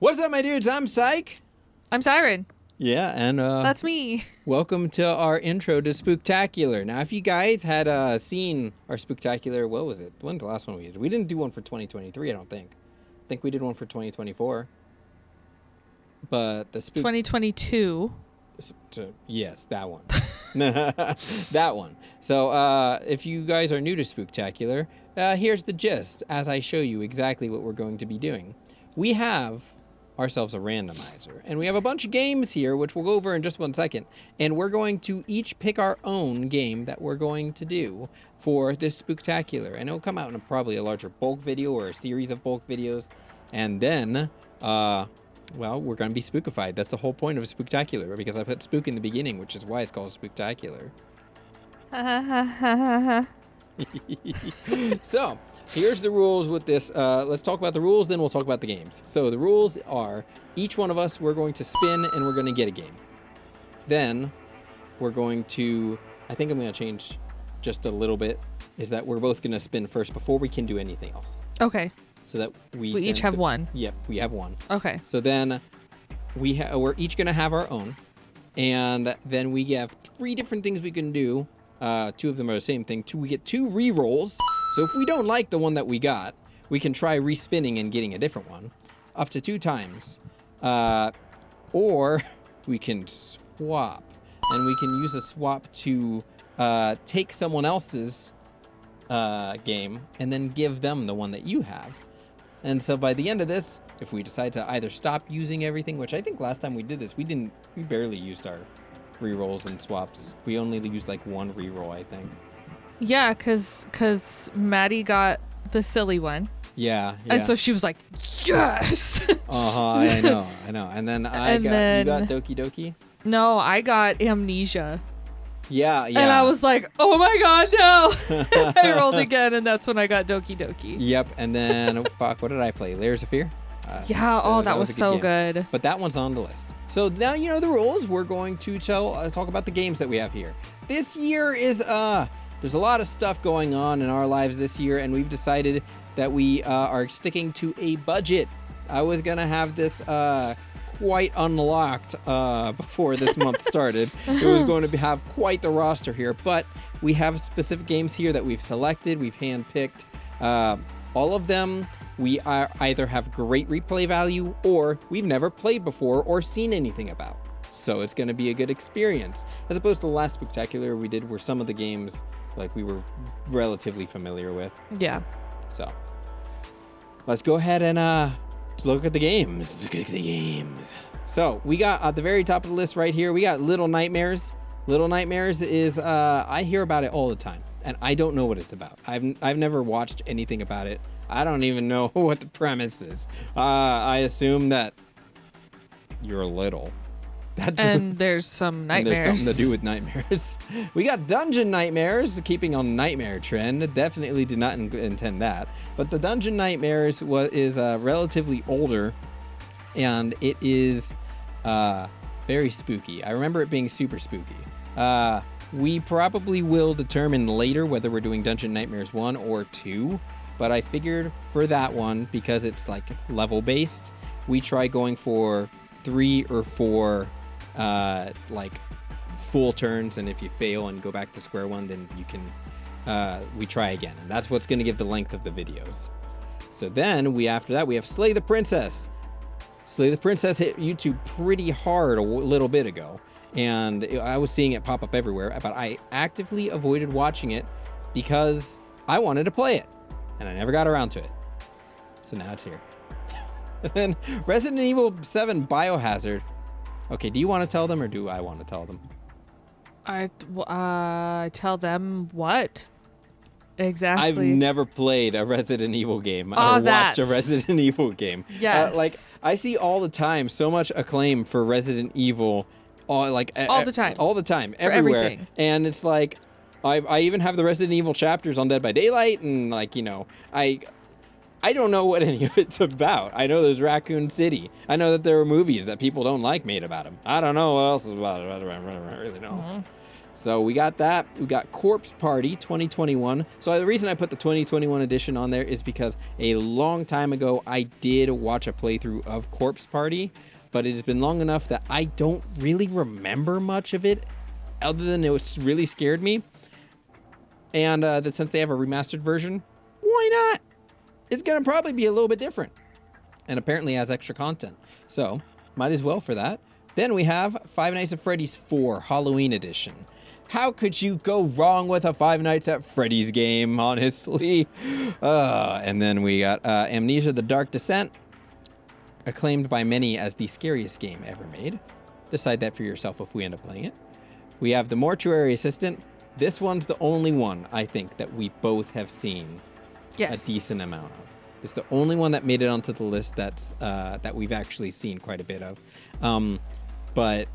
What's up, my dudes? I'm Psych. I'm Siren. Yeah, and That's me. welcome to our intro to Spooktacular. Now, if you guys had seen our Spooktacular, what was it? When's the last one we did? We didn't do one for 2023, I don't think. I think we did one for 2024. But the 2022. Yes, that one. That one. So, if you guys are new to Spooktacular, here's the gist as I show you exactly what we're going to be doing. We have ourselves a randomizer, and we have a bunch of games here, which we'll go over in just 1 second, and we're going to each pick our own game that we're going to do for this Spooktacular, and it'll come out in probably a larger bulk video or a series of bulk videos, and then, well, we're going to be spookified. That's the whole point of a Spooktacular, because I put spook in the beginning, which is why it's called Spooktacular. So, here's the rules with this. Let's talk about the rules, then we'll talk about the games. So the rules are, each one of us, we're going to spin and we're going to get a game. Then we're going to, I think I'm going to change just a little bit, is that we're both going to spin first before we can do anything else. Okay. So that we each have one. Yep, we have one. Okay. So then we're each going to have our own. And then we have 3 different things we can do. 2 of them are the same thing. We get 2 re-rolls. So if we don't like the one that we got, we can try respinning and getting a different one up to 2 times. Or we can swap. And we can use a swap to take someone else's game and then give them the one that you have. And so by the end of this, if we decide to either stop using everything, which I think last time we did this, we barely used our re-rolls and swaps. We only used like 1 re-roll, I think. Yeah, cause Maddie got the silly one. Yeah. And so she was like, yes! I know. And then you got Doki Doki? No, I got Amnesia. Yeah. And I was like, oh my god, no! I rolled again, and that's when I got Doki Doki. Yep, and then, what did I play? Layers of Fear? That was so good. But that one's on the list. So now you know the rules. We're going to talk about the games that we have here. This year is, there's a lot of stuff going on in our lives this year, and we've decided that we are sticking to a budget. I was going to have this quite unlocked before this month started. It was going to have quite the roster here, but we have specific games here that we've selected, we've handpicked. All of them we either have great replay value or we've never played before or seen anything about. So it's going to be a good experience. As opposed to the last Spooktacular we did where some of the games like we were relatively familiar with. Yeah. So let's go ahead and look at the games. So we got at the very top of the list right here, we got Little Nightmares. Little Nightmares is, I hear about it all the time, and I don't know what it's about. I've never watched anything about it. I don't even know what the premise is. I assume that you're little. There's some nightmares. And there's something to do with nightmares. We got Dungeon Nightmares, keeping on nightmare trend. Definitely did not intend that. But the Dungeon Nightmares is relatively older, and it is very spooky. I remember it being super spooky. We probably will determine later whether we're doing Dungeon Nightmares 1 or 2, but I figured for that one, because it's like level based, we try going for 3 or 4 like full turns, and if you fail and go back to square one, then you can we try again, and that's what's going to give the length of the videos. So then after that we have Slay the Princess. Slay the Princess hit YouTube pretty hard a little bit ago, and I was seeing it pop up everywhere, but I actively avoided watching it because I wanted to play it, and I never got around to it. So now it's here. And then Resident Evil 7 Biohazard. Okay, do you want to tell them or do I want to tell them? I tell them what? Exactly. I've never played a Resident Evil game or watched a Resident Evil game. Yes. Like, I see all the time so much acclaim for Resident Evil. All the time. All the time. For everywhere. Everything. And it's like, I even have the Resident Evil chapters on Dead by Daylight, and like, you know, I don't know what any of it's about. I know there's Raccoon City. I know that there are movies that people don't like made about him. I don't know what else is about it. I don't really know. So we got that. We got Corpse Party 2021. So the reason I put the 2021 edition on there is because a long time ago, I did watch a playthrough of Corpse Party, but it has been long enough that I don't really remember much of it, other than it was really scared me. And that since they have a remastered version, why not? It's going to probably be a little bit different. And apparently has extra content. So might as well for that. Then we have Five Nights at Freddy's 4 Halloween Edition. How could you go wrong with a Five Nights at Freddy's game, honestly? And then we got Amnesia: The Dark Descent, acclaimed by many as the scariest game ever made. Decide that for yourself if we end up playing it. We have The Mortuary Assistant. This one's the only one, I think, that we both have seen a decent amount of. It's the only one that made it onto the list that's that we've actually seen quite a bit of. But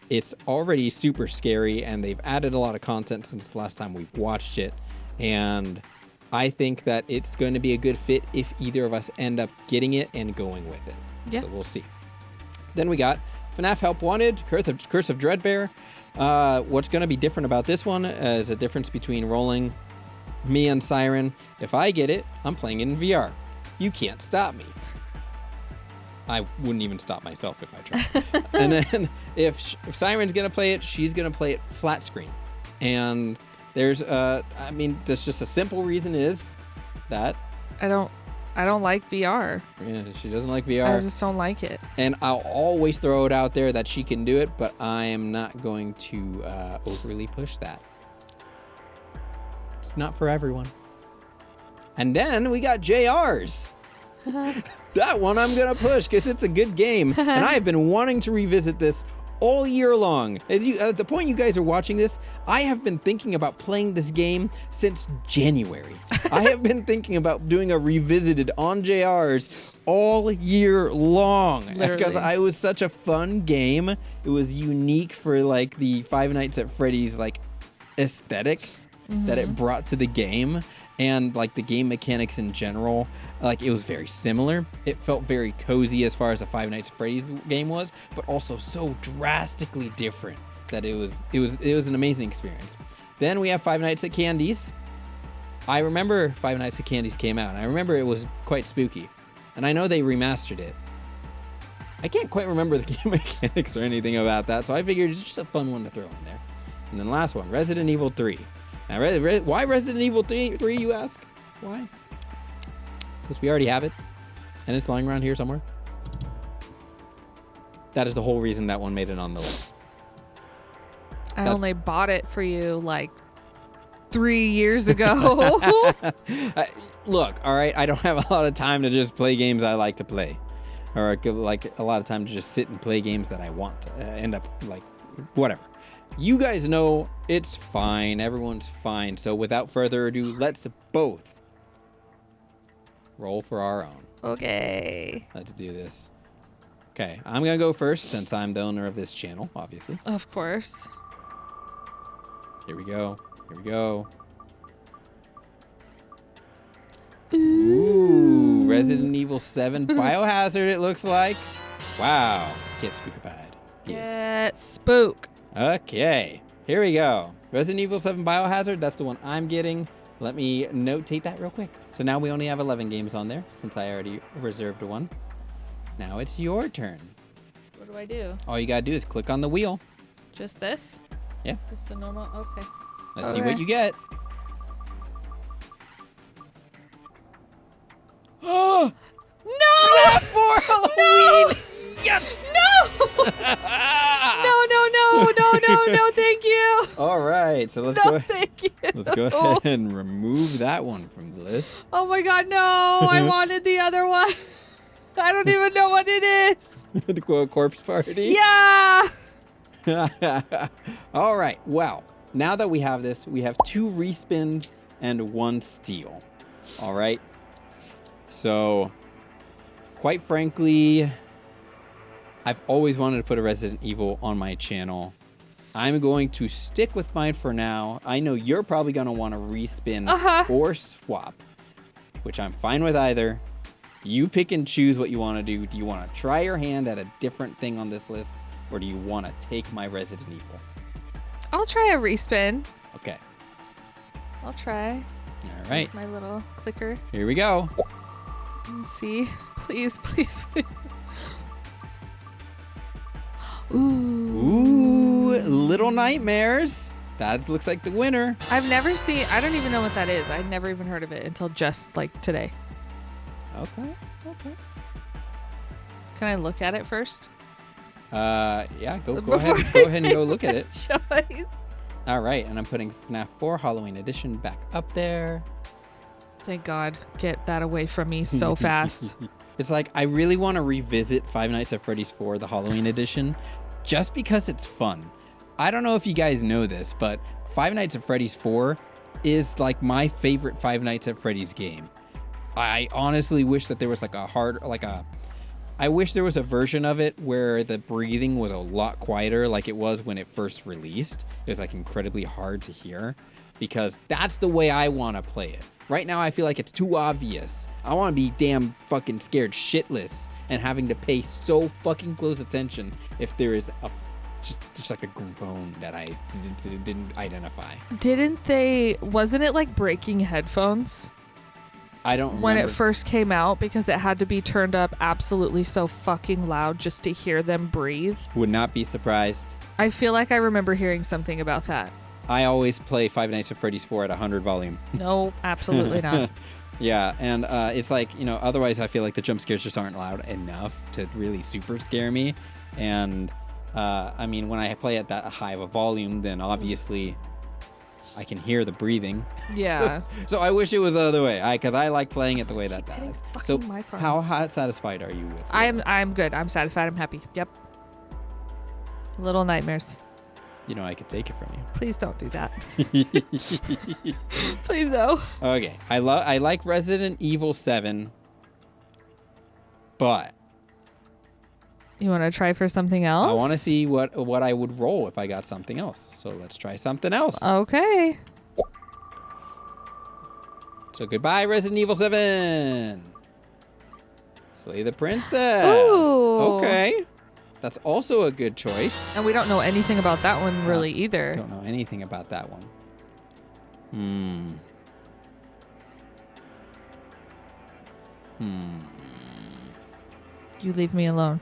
it's already super scary, and they've added a lot of content since the last time we've watched it. And I think that it's going to be a good fit if either of us end up getting it and going with it. Yeah. So we'll see. Then we got FNAF Help Wanted, Curse of Dreadbear. What's going to be different about this one is a difference between rolling me and Siren. If I get it, I'm playing it in VR. You can't stop me. I wouldn't even stop myself if I tried. And then if Siren's going to play it, she's going to play it flat screen. And there's, there's just a simple reason is that I don't like VR. Yeah, she doesn't like VR. I just don't like it. And I'll always throw it out there that she can do it, but I am not going to overly push that. It's not for everyone. And then we got JR's. That one I'm going to push because it's a good game. And I've been wanting to revisit this all year long. At the point you guys are watching this, I have been thinking about playing this game since January. I have been thinking about doing a revisited on JR's all year long. Literally. Because it was such a fun game. It was unique for like the Five Nights at Freddy's like aesthetics that it brought to the game. And like the game mechanics in general, like it was very similar. It felt very cozy as far as a Five Nights at Freddy's game was, but also so drastically different that it was an amazing experience. Then we have Five Nights at Candy's. I remember Five Nights at Candy's came out, and I remember it was quite spooky. And I know they remastered it. I can't quite remember the game mechanics or anything about that, so I figured it's just a fun one to throw in there. And then last one, Resident Evil 3. Now, why Resident Evil 3, you ask? Why? Because we already have it, and it's lying around here somewhere. That is the whole reason that one made it on the list. I only bought it for you like 3 years ago. Look, all right, I don't have a lot of time to just play games I like to play. Or like a lot of time to just sit and play games that I want to end up like whatever. You guys know it's fine. Everyone's fine. So without further ado, let's both roll for our own. Okay. Let's do this. Okay, I'm going to go first since I'm the owner of this channel, obviously. Of course. Here we go. Here we go. Ooh, Resident Evil 7 Biohazard, it looks like. Wow. Get spookified. Get spook. Okay, here we go. Resident Evil 7 Biohazard, that's the one I'm getting. Let me notate that real quick. So now we only have 11 games on there since I already reserved one. Now it's your turn. What do I do? All you gotta do is click on the wheel. Just this? Yeah. Just the normal? Okay. Let's see what you get. Oh! No! For Halloween! No! Yes! No! No, thank you. All right, so let's No, go. thank you. Let's go ahead and remove that one from the list. Oh my God, no. I wanted the other one. I don't even know what it is. The Corpse Party? Yeah. All right, well, now that we have this, we have 2 respins and 1 steal. All right. So, quite frankly, I've always wanted to put a Resident Evil on my channel. I'm going to stick with mine for now. I know you're probably going to want to respin or swap, which I'm fine with either. You pick and choose what you want to do. Do you want to try your hand at a different thing on this list, or do you want to take my Resident Evil? I'll try a respin. Okay. I'll try. All right. With my little clicker. Here we go. Let's see. Please, please, please. Ooh. Little Nightmares. That looks like the winner. I've never seen, I don't even know what that is. I'd never even heard of it until just like today. Okay. Can I look at it first? Yeah, go ahead and go look at it. Choice. All right, and I'm putting FNAF 4 Halloween Edition back up there. Thank God. Get that away from me so fast. It's like, I really want to revisit Five Nights at Freddy's 4, the Halloween Edition, just because it's fun. I don't know if you guys know this, but Five Nights at Freddy's 4 is like my favorite Five Nights at Freddy's game. I honestly wish that there was I wish there was a version of it where the breathing was a lot quieter like it was when it first released. It was like incredibly hard to hear because that's the way I want to play it. Right now, I feel like it's too obvious. I want to be damn fucking scared shitless and having to pay so fucking close attention if there is a just like a groan that I didn't identify. Wasn't it like breaking headphones? I don't remember. When it first came out because it had to be turned up absolutely so fucking loud just to hear them breathe. Would not be surprised. I feel like I remember hearing something about that. I always play Five Nights at Freddy's 4 at 100 volume. No, absolutely not. Yeah, and it's like, otherwise I feel like the jump scares just aren't loud enough to really super scare me. And I mean, when I play at that high of a volume, then obviously I can hear the breathing. Yeah. So I wish it was the other way, because I like playing it the way that is. So how satisfied are you with it? I'm good. I'm satisfied. I'm happy. Yep. Little Nightmares. I could take it from you. Please don't do that. Please no. Okay. I like Resident Evil 7, but you want to try for something else? I want to see what I would roll if I got something else. So let's try something else. Okay. So goodbye, Resident Evil 7. Slay the Princess. Ooh. Okay. That's also a good choice. And we don't know anything about that one really either. Don't know anything about that one. You leave me alone.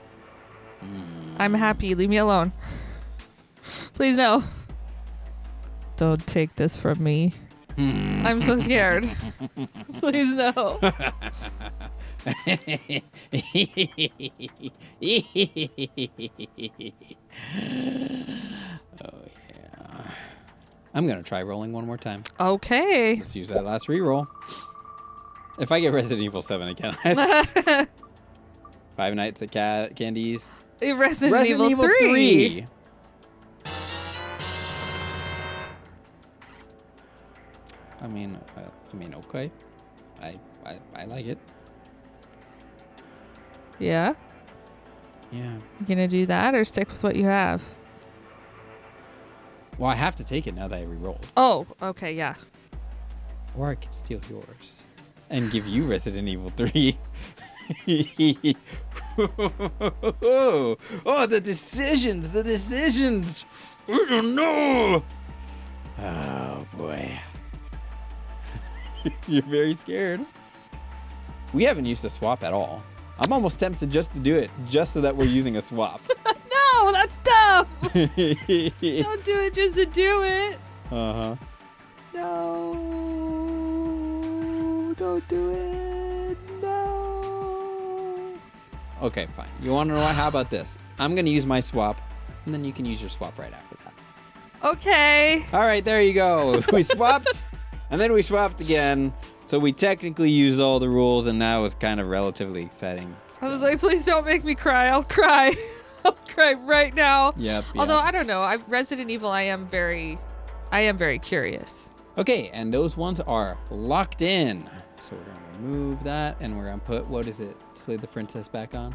I'm happy. Leave me alone. Please no. Don't take this from me. I'm so scared. Please no. Oh, yeah. I'm going to try rolling one more time. Okay. Let's use that last reroll. If I get Resident Evil 7 again. Five Nights at Candy's. Resident Evil 3. I mean, okay. I like it. Yeah? Yeah. You gonna do that or stick with what you have? Well, I have to take it now that I re-rolled. Oh, okay, yeah. Or I can steal yours and give you Resident Evil 3. Oh, the decisions. I don't know. Oh, boy. You're very scared. We haven't used a swap at all. I'm almost tempted just to do it, just so that we're using a swap. No, that's dumb. Don't do it just to do it. Uh-huh. No. Don't do it. No. Okay, fine. You want to know what? How about this? I'm going to use my swap, and then you can use your swap right after that. Okay. All right, there you go. We swapped, and then we swapped again. So we technically used all the rules, and now it's kind of relatively exciting. I was like, please don't make me cry. I'll cry. I'll cry right now. Yep. Although I don't know, Resident Evil, I am very curious. Okay, and those ones are locked in. So we're gonna remove that, and we're gonna put, what is it? Slay the Princess back on,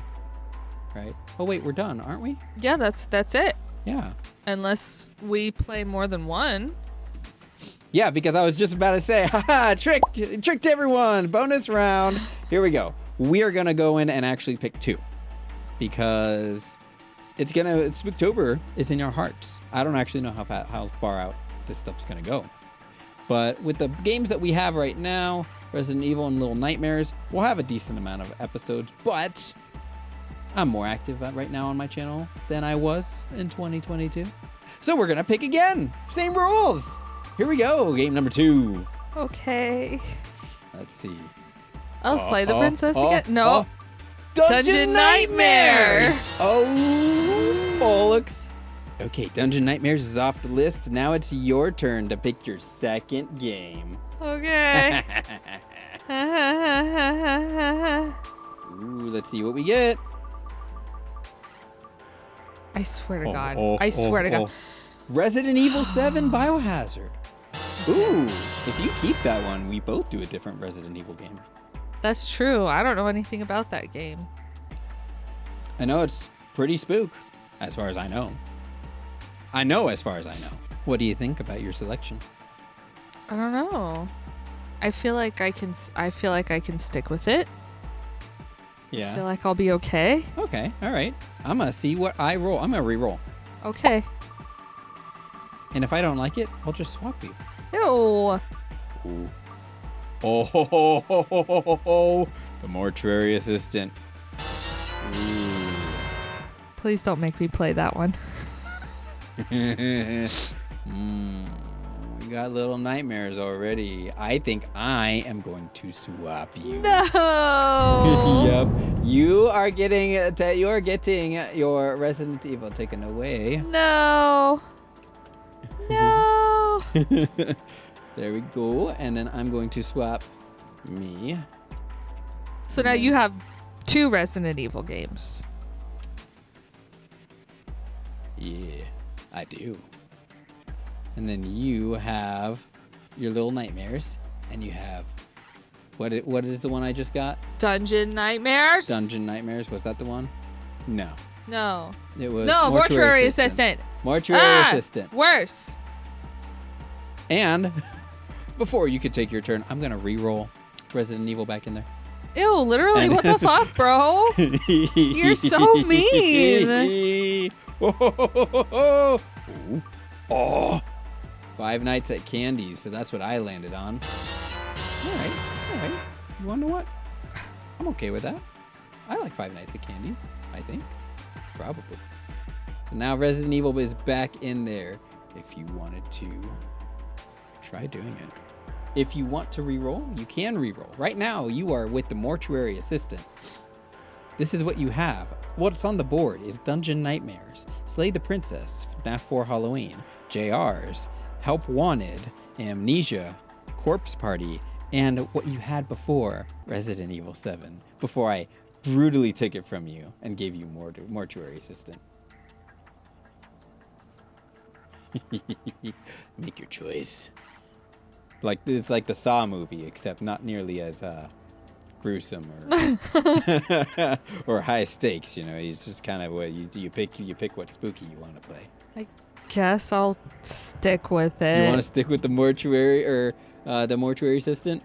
right? Oh wait, we're done, aren't we? Yeah, that's it. Yeah. Unless we play more than one. Yeah, because I was just about to say, haha, tricked everyone. Bonus round. Here we go. We are gonna go in and actually pick two, because Spooktober is in our hearts. I don't actually know how far out this stuff's gonna go. But with the games that we have right now, Resident Evil and Little Nightmares, we'll have a decent amount of episodes, but I'm more active right now on my channel than I was in 2022. So we're gonna pick again. Same rules. Here we go, game number 2. Okay. Let's see. I'll slay the princess again. No. Dungeon Nightmare. Oh, bollocks. Okay, Dungeon Nightmares is off the list. Now it's your turn to pick your second game. Okay. Ooh, let's see what we get. I swear to God. I swear to God. Resident Evil 7 Biohazard. Ooh, if you keep that one, we both do a different Resident Evil game. That's true. I don't know anything about that game. I know it's pretty spook, as far as I know. As far as I know. What do you think about your selection? I don't know. I feel like I can stick with it. Yeah. I feel like I'll be okay. Okay. All right. I'm going to see what I roll. I'm going to re-roll. Okay. And if I don't like it, I'll just swap you. Ew. Ooh. Oh, ho, ho, ho, ho, ho, ho. The mortuary assistant. Ooh. Please don't make me play that one. We got Little Nightmares already. I think I am going to swap you. No. Yep. You are getting your Resident Evil taken away. No. No. There we go. And then I'm going to swap me. So now you have 2 Resident Evil games. Yeah, I do. And then you have your Little Nightmares, and you have what is the one I just got? Dungeon Nightmares. Dungeon Nightmares. Was that the one? No. No. It was Mortuary Assistant. Mortuary Assistant. Worse. And before you could take your turn, I'm gonna re-roll Resident Evil back in there. Ew, literally, what the fuck, bro? You're so mean. Oh, Five Nights at Candy's. So that's what I landed on. All right. You want to know what? I'm okay with that. I like Five Nights at Candy's, I think. Probably. So now Resident Evil is back in there if you wanted to try doing it. If you want to re-roll, you can re-roll. Right now, you are with the Mortuary Assistant. This is what you have. What's on the board is Dungeon Nightmares, Slay the Princess, FNAF 4 Halloween, JR's, Help Wanted, Amnesia, Corpse Party, and what you had before, Resident Evil 7, before I brutally took it from you and gave you Mortuary Assistant. Make your choice. It's like the Saw movie, except not nearly as gruesome or or high stakes. You know, it's just kind of what you pick what spooky you want to play. I guess I'll stick with it. You want to stick with the mortuary or the Mortuary Assistant?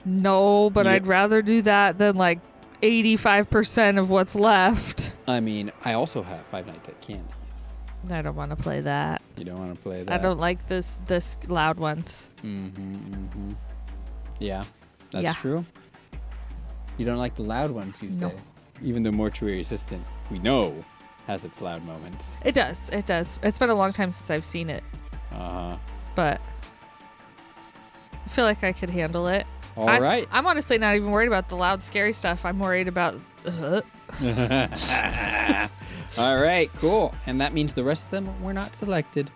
No, but I'd rather do that than like 85% of what's left. I mean, I also have Five Nights at Candy's. I don't want to play that. You don't want to play that? I don't like this loud ones. Yeah, that's true. You don't like the loud ones, you say? No. Even the Mortuary Assistant, we know, has its loud moments. It does. It's been a long time since I've seen it. But I feel like I could handle it. All right. I'm honestly not even worried about the loud, scary stuff. I'm worried about... All right, cool. And that means the rest of them were not selected.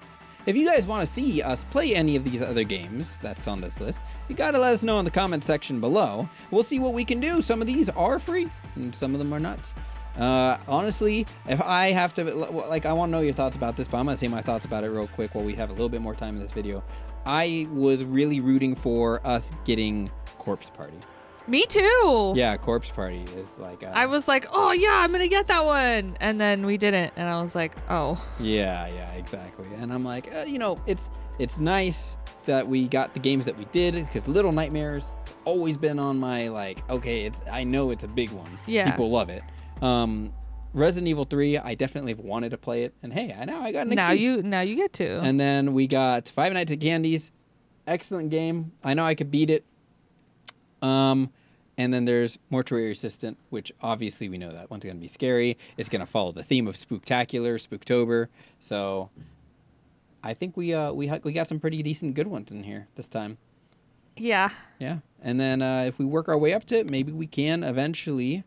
If you guys want to see us play any of these other games that's on this list, you got to let us know in the comment section below. We'll see what we can do. Some of these are free, and some of them are nuts. Honestly, if I have to, I want to know your thoughts about this, but I'm going to say my thoughts about it real quick while we have a little bit more time in this video. I was really rooting for us getting Corpse Party. Me too. Yeah, Corpse Party is like... I was like, oh yeah, I'm going to get that one. And then we didn't. And I was like, oh. Yeah, exactly. And I'm like, it's nice that we got the games that we did, because Little Nightmares always been on my, I know it's a big one. Yeah. People love it. Resident Evil 3, I definitely have wanted to play it. And hey, now I got an Now excuse. you get to. And then we got Five Nights at Candy's. Excellent game. I know I could beat it. And then there's Mortuary Assistant, which obviously we know that one's going to be scary. It's going to follow the theme of Spooktacular, Spooktober. So I think we got some pretty decent good ones in here this time. Yeah. Yeah. And then if we work our way up to it, maybe we can eventually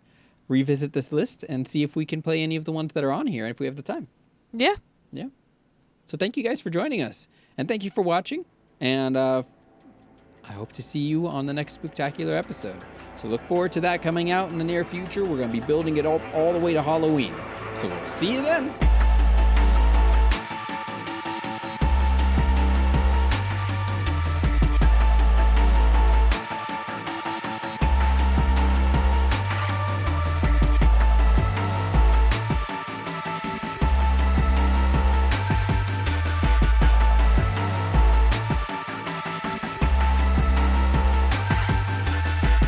revisit this list and see if we can play any of the ones that are on here if we have the time. Yeah. Yeah. So thank you guys for joining us. And thank you for watching. And I hope to see you on the next Spooktacular episode. So look forward to that coming out in the near future. We're going to be building it all the way to Halloween. So we'll see you then.